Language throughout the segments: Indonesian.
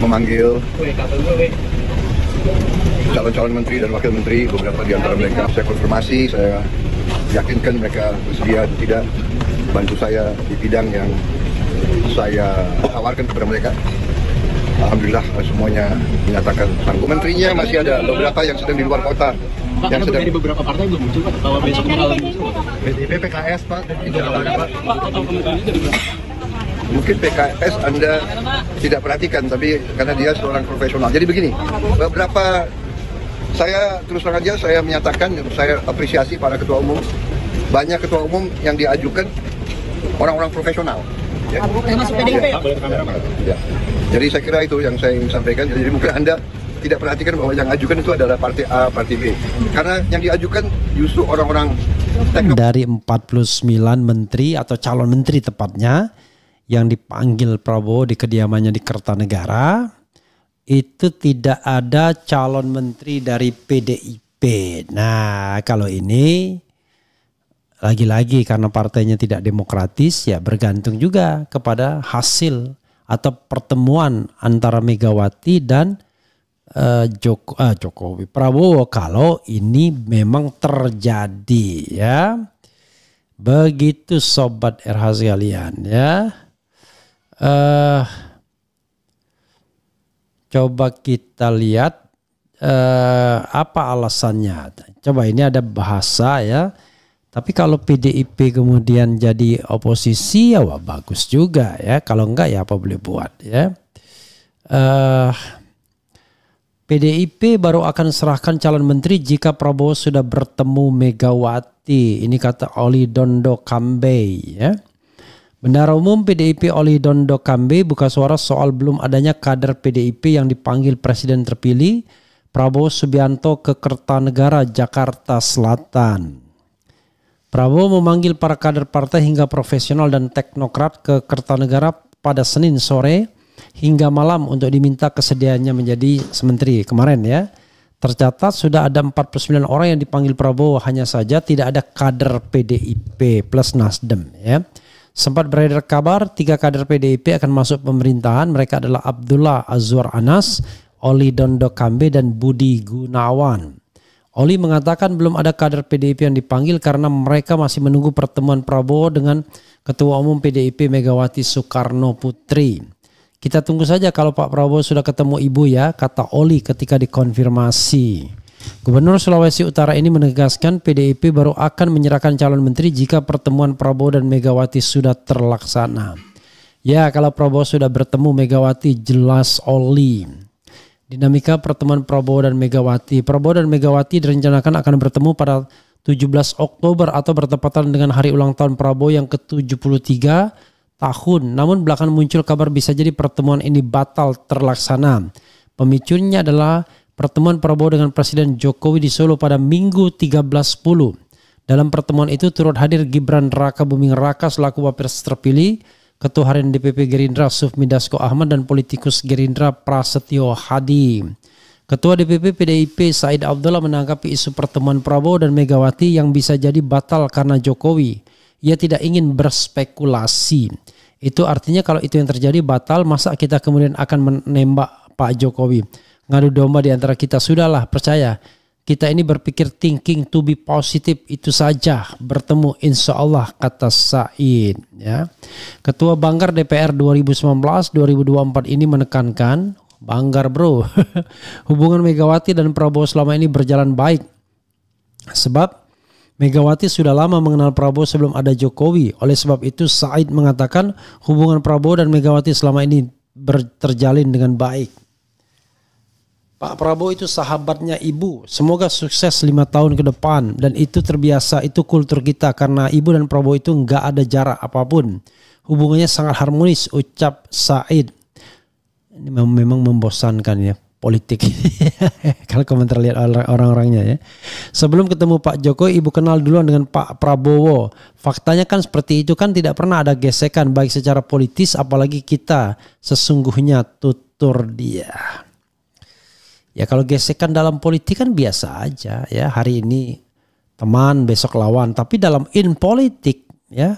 memanggil calon-calon menteri dan wakil menteri, beberapa di antara mereka saya konfirmasi, saya yakinkan mereka bersedia atau tidak bantu saya di bidang yang saya tawarkan kepada mereka. Alhamdulillah semuanya menyatakan sanggup. Menterinya masih ada beberapa yang sedang di luar kota. Pak, yang sedang dari beberapa partai belum muncul, Pak, bahwa besok bakal muncul. PDIP, PKS, Pak, itu ada, Pak. Mungkin PKS Anda tidak perhatikan, tapi karena dia seorang profesional. Jadi begini, beberapa saya terus terang aja saya menyatakan saya apresiasi para ketua umum. Banyak ketua umum yang diajukan orang-orang profesional. Ya. Termasuk PDIP. Ya. Jadi saya kira itu yang saya ingin sampaikan. Jadi mungkin Anda tidak perhatikan bahwa yang ajukan itu adalah partai A, partai B. Karena yang diajukan justru orang-orang dari 49 menteri atau calon menteri tepatnya yang dipanggil Prabowo di kediamannya di Kertanegara, itu tidak ada calon menteri dari PDIP. Nah, kalau ini lagi-lagi karena partainya tidak demokratis, ya bergantung juga kepada hasil atau pertemuan antara Megawati dan Jokowi Prabowo kalau ini memang terjadi, ya. Begitu sobat RH sekalian, ya. Coba kita lihat apa alasannya. Coba ini ada bahasa, ya. Tapi kalau PDIP kemudian jadi oposisi, ya wah, bagus juga, ya. Kalau enggak, ya apa boleh buat, ya. PDIP baru akan serahkan calon menteri jika Prabowo sudah bertemu Megawati. Ini kata Oli Dondo Kambe, ya. Bendahara Umum PDIP Oli Dondo Kambe buka suara soal belum adanya kader PDIP yang dipanggil Presiden terpilih Prabowo Subianto ke Kertanegara, Jakarta Selatan. Prabowo memanggil para kader partai hingga profesional dan teknokrat ke Kertanegara pada Senin sore hingga malam untuk diminta kesediaannya menjadi menteri. Kemarin, ya, tercatat sudah ada 49 orang yang dipanggil Prabowo, hanya saja tidak ada kader PDIP plus Nasdem, ya. Sempat beredar kabar 3 kader PDIP akan masuk pemerintahan. Mereka adalah Abdullah Azwar Anas, Oli Dondo Kambe, dan Budi Gunawan. Oli mengatakan belum ada kader PDIP yang dipanggil karena mereka masih menunggu pertemuan Prabowo dengan Ketua Umum PDIP Megawati Soekarno Putri. Kita tunggu saja kalau Pak Prabowo sudah ketemu Ibu, ya, kata Oli ketika dikonfirmasi. Gubernur Sulawesi Utara ini menegaskan PDIP baru akan menyerahkan calon menteri jika pertemuan Prabowo dan Megawati sudah terlaksana. Ya, kalau Prabowo sudah bertemu Megawati, jelas Oli. Dinamika pertemuan Prabowo dan Megawati. Prabowo dan Megawati direncanakan akan bertemu pada 17 Oktober atau bertepatan dengan hari ulang tahun Prabowo yang ke-73 tahun. Namun belakangan muncul kabar bisa jadi pertemuan ini batal terlaksana. Pemicunya adalah pertemuan Prabowo dengan Presiden Jokowi di Solo pada Minggu 13.10. Dalam pertemuan itu turut hadir Gibran Rakabuming Raka selaku Wapres terpilih, Ketua Harian DPP Gerindra Sufmi Dasko Ahmad, dan politikus Gerindra Prasetyo Hadi. Ketua DPP PDIP Said Abdullah menanggapi isu pertemuan Prabowo dan Megawati yang bisa jadi batal karena Jokowi. Ia tidak ingin berspekulasi. Itu artinya kalau itu yang terjadi batal, masa kita kemudian akan menembak Pak Jokowi? Ngadu domba di antara kita, sudahlah, percaya. Kita ini berpikir thinking to be positive, itu saja. Bertemu insya Allah, kata Said, ya. Ketua Banggar DPR 2019-2024 ini menekankan, Banggar bro, hubungan Megawati dan Prabowo selama ini berjalan baik. Sebab Megawati sudah lama mengenal Prabowo sebelum ada Jokowi. Oleh sebab itu Said mengatakan hubungan Prabowo dan Megawati selama ini terjalin dengan baik. Pak Prabowo itu sahabatnya Ibu. Semoga sukses 5 tahun ke depan. Dan itu terbiasa, itu kultur kita. Karena Ibu dan Prabowo itu nggak ada jarak apapun. Hubungannya sangat harmonis, ucap Said. Ini memang membosankan, ya, politik. Kalau komentar lihat orang-orangnya, ya. Sebelum ketemu Pak Jokowi, Ibu kenal duluan dengan Pak Prabowo. Faktanya kan seperti itu, kan tidak pernah ada gesekan baik secara politis, apalagi kita sesungguhnya, tutur dia. Ya, kalau gesekan dalam politik kan biasa aja, ya. Hari ini teman, besok lawan. Tapi dalam in politik, ya,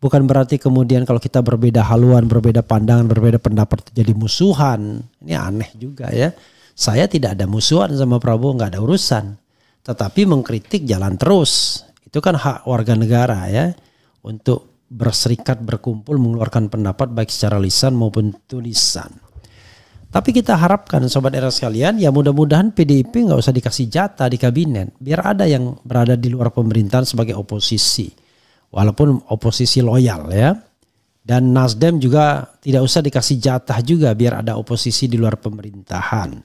Bukan berarti kemudian kalau kita berbeda haluan, berbeda pandangan, berbeda pendapat itu jadi musuhan. Ini aneh juga ya. Saya tidak ada musuhan sama Prabowo, nggak ada urusan. Tetapi mengkritik jalan terus. Itu kan hak warga negara ya. Untuk berserikat, berkumpul, mengeluarkan pendapat baik secara lisan maupun tulisan. Tapi kita harapkan Sobat Era sekalian, ya mudah-mudahan PDIP nggak usah dikasih jatah di kabinet. Biar ada yang berada di luar pemerintahan sebagai oposisi. Walaupun oposisi loyal ya. Dan Nasdem juga tidak usah dikasih jatah juga biar ada oposisi di luar pemerintahan.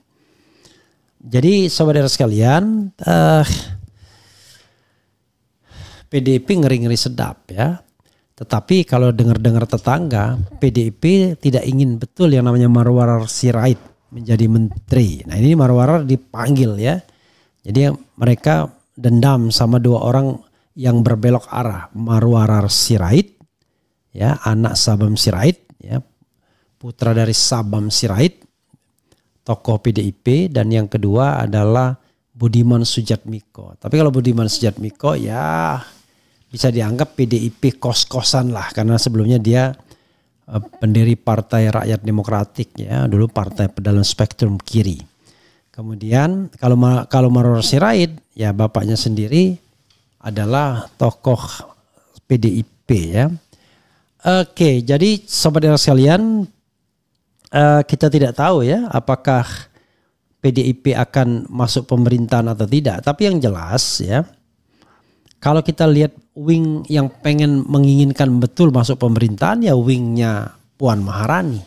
Jadi saudara sekalian, PDIP ngeri-ngeri sedap ya. Tetapi kalau dengar-dengar tetangga, PDIP tidak ingin betul yang namanya Marwarar Sirait menjadi menteri. Nah ini Marwarar dipanggil ya. Jadi mereka dendam sama dua orang yang berbelok arah, Marwarar Sirait, ya anak Sabam Sirait, ya putra dari Sabam Sirait, tokoh PDIP, dan yang kedua adalah Budiman Sujatmiko. Tapi kalau Budiman Sujatmiko ya bisa dianggap PDIP kos-kosan lah, karena sebelumnya dia pendiri Partai Rakyat Demokratik ya, dulu partai dalam spektrum kiri. Kemudian kalau Marwarar Sirait ya bapaknya sendiri adalah tokoh PDIP ya. Oke, jadi sobat era sekalian, kita tidak tahu ya apakah PDIP akan masuk pemerintahan atau tidak. Tapi yang jelas ya, kalau kita lihat wing yang pengen menginginkan betul masuk pemerintahan ya wingnya Puan Maharani.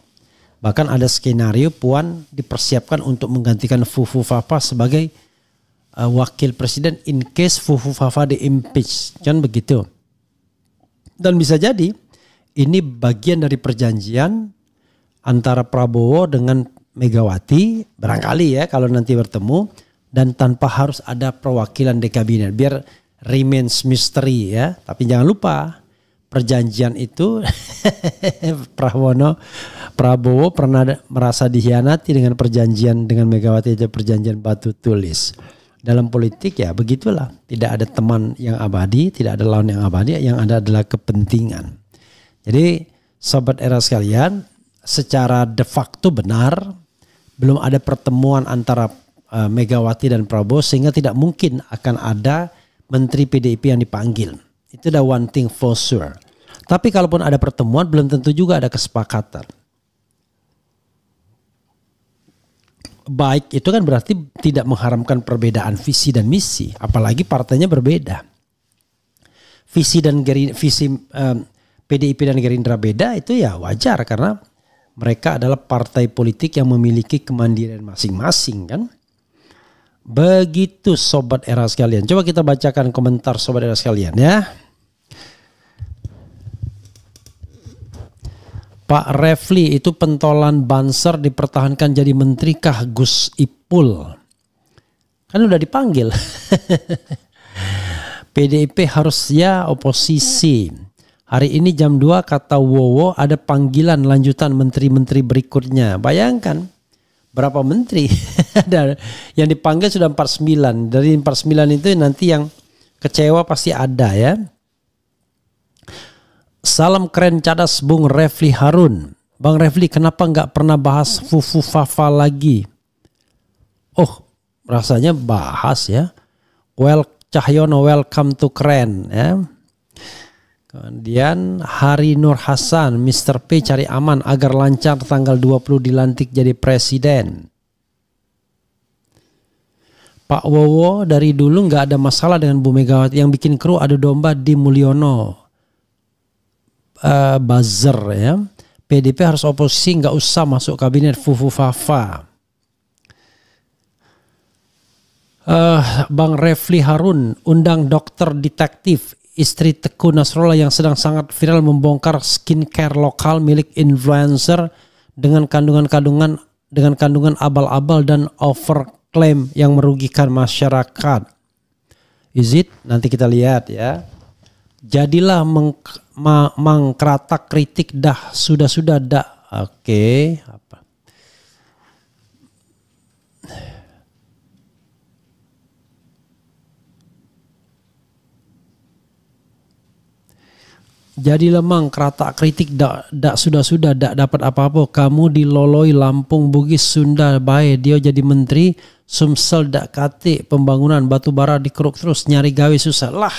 Bahkan ada skenario Puan dipersiapkan untuk menggantikan Fufu Fafa sebagai wakil presiden in case Fufu Fafa di impeach, kan begitu. Dan bisa jadi ini bagian dari perjanjian antara Prabowo dengan Megawati barangkali ya kalau nanti bertemu, dan tanpa harus ada perwakilan di kabinet biar remains mystery ya. Tapi jangan lupa perjanjian itu Prabowo pernah merasa dikhianati dengan perjanjian dengan Megawati, itu perjanjian batu tulis. Dalam politik ya begitulah, tidak ada teman yang abadi, tidak ada lawan yang abadi, yang ada adalah kepentingan. Jadi sobat era sekalian, secara de facto benar belum ada pertemuan antara Megawati dan Prabowo sehingga tidak mungkin akan ada menteri PDIP yang dipanggil. Itu udah one thing for sure. Tapi kalaupun ada pertemuan belum tentu juga ada kesepakatan. Baik itu kan berarti tidak mengharamkan perbedaan visi dan misi, apalagi partainya berbeda. Visi PDIP dan Gerindra beda itu ya wajar karena mereka adalah partai politik yang memiliki kemandirian masing-masing kan. Begitu sobat era sekalian. Coba kita bacakan komentar sobat era sekalian ya. Pak Refli itu pentolan Banser dipertahankan jadi menteri kah Gus Ipul? Kan udah dipanggil. PDIP harus ya oposisi. Hari ini jam 2 kata Wowo ada panggilan lanjutan menteri-menteri berikutnya. Bayangkan berapa menteri. Ada yang dipanggil sudah 49. Dari 49 itu nanti yang kecewa pasti ada ya. Salam keren cadas Bung Refli Harun. Bang Refli kenapa nggak pernah bahas Fufu Fafa lagi? Oh rasanya bahas ya. Cahyono welcome to keren ya. Kemudian Hari Nur Hasan, Mr. P cari aman agar lancar tanggal 20 dilantik jadi presiden. Pak Wowo dari dulu nggak ada masalah dengan Bu Megawati, yang bikin kru adu domba di Mulyono. Buzzer ya. PDIP harus oposisi, nggak usah masuk kabinet Fufu Fafa. Bang Refli Harun undang dokter detektif istri Teguh Nasrullah yang sedang sangat viral membongkar skincare lokal milik influencer dengan kandungan abal-abal dan overclaim yang merugikan masyarakat. Is it? Nanti kita lihat ya. Jadilah mengkeratak kritik dah sudah dah. Oke, apa? Jadi lemang kerata kritik dak sudah dak dapat apa-apa. Kamu diloloi Lampung, Bugis, Sunda, bae dia jadi menteri. Sumsel dak kate pembangunan batu bara dikeruk terus nyari gawe susah lah.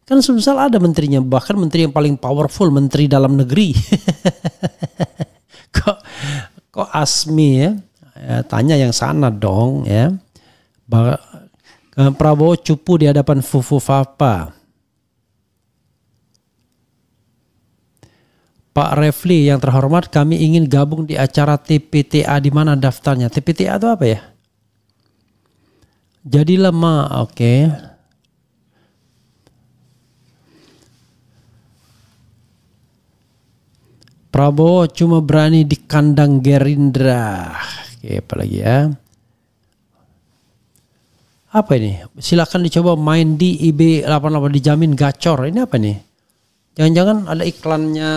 Kan Sumsel ada menterinya, bahkan menteri yang paling powerful, menteri dalam negeri. kok Asmi ya? Tanya yang sana dong ya. Prabowo cupu di hadapan Fufu Fapa. Pak Refli yang terhormat, kami ingin gabung di acara TPTA. Di mana daftarnya? TPTA itu apa ya? Jadi lemah, oke. Prabowo cuma berani di kandang Gerindra. Oke, apa lagi ya? Apa ini? Silakan dicoba main di IB88 dijamin gacor. Ini apa nih? Jangan-jangan ada iklannya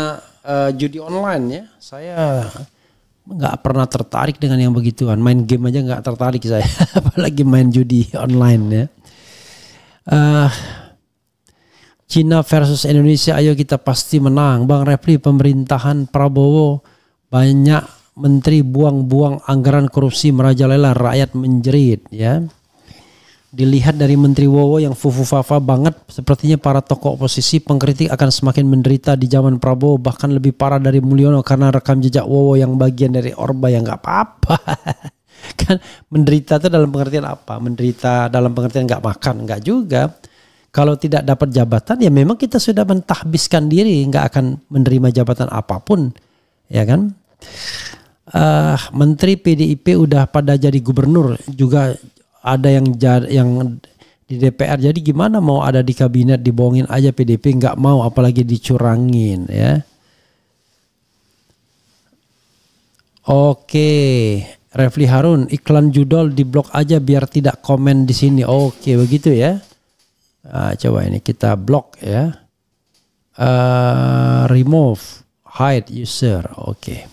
judi online ya. Saya nggak pernah tertarik dengan yang begituan. Main game aja nggak tertarik saya. Apalagi main judi online ya. Cina versus Indonesia, ayo kita pasti menang. Bang Refli, pemerintahan Prabowo banyak menteri buang-buang anggaran korupsi merajalela, rakyat menjerit ya. Dilihat dari Menteri Wowo yang fufu-fafa banget, sepertinya para tokoh oposisi pengkritik akan semakin menderita di zaman Prabowo, bahkan lebih parah dari Mulyono karena rekam jejak Wowo yang bagian dari Orba yang nggak apa-apa. Kan menderita itu dalam pengertian apa? Menderita dalam pengertian nggak makan, nggak juga. Kalau tidak dapat jabatan ya memang kita sudah mentahbiskan diri, nggak akan menerima jabatan apapun, ya kan? Menteri PDIP udah pada jadi gubernur juga. Ada yang di DPR, jadi gimana mau ada di kabinet, dibohongin aja PDIP, nggak mau, apalagi dicurangin ya. Oke, Refli Harun, iklan judol diblok aja biar tidak komen di sini. Oke, begitu ya. Coba ini kita blok ya. Remove, hide user. Oke.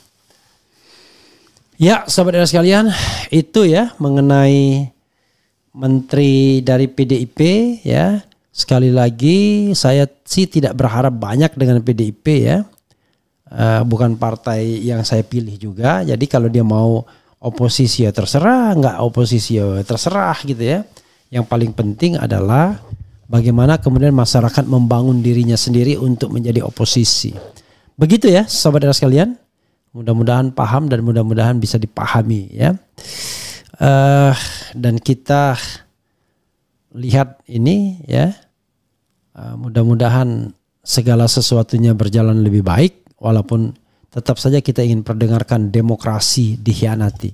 Ya, sahabat sekalian, itu ya mengenai menteri dari PDIP ya. Sekali lagi saya sih tidak berharap banyak dengan PDIP ya. Bukan partai yang saya pilih juga. Jadi kalau dia mau oposisi ya terserah, nggak oposisi ya terserah gitu ya. Yang paling penting adalah bagaimana kemudian masyarakat membangun dirinya sendiri untuk menjadi oposisi. Begitu ya sahabat sekalian. Mudah-mudahan paham dan mudah-mudahan bisa dipahami ya. Dan kita lihat ini ya, mudah-mudahan segala sesuatunya berjalan lebih baik, walaupun tetap saja kita ingin perdengarkan demokrasi dikhianati.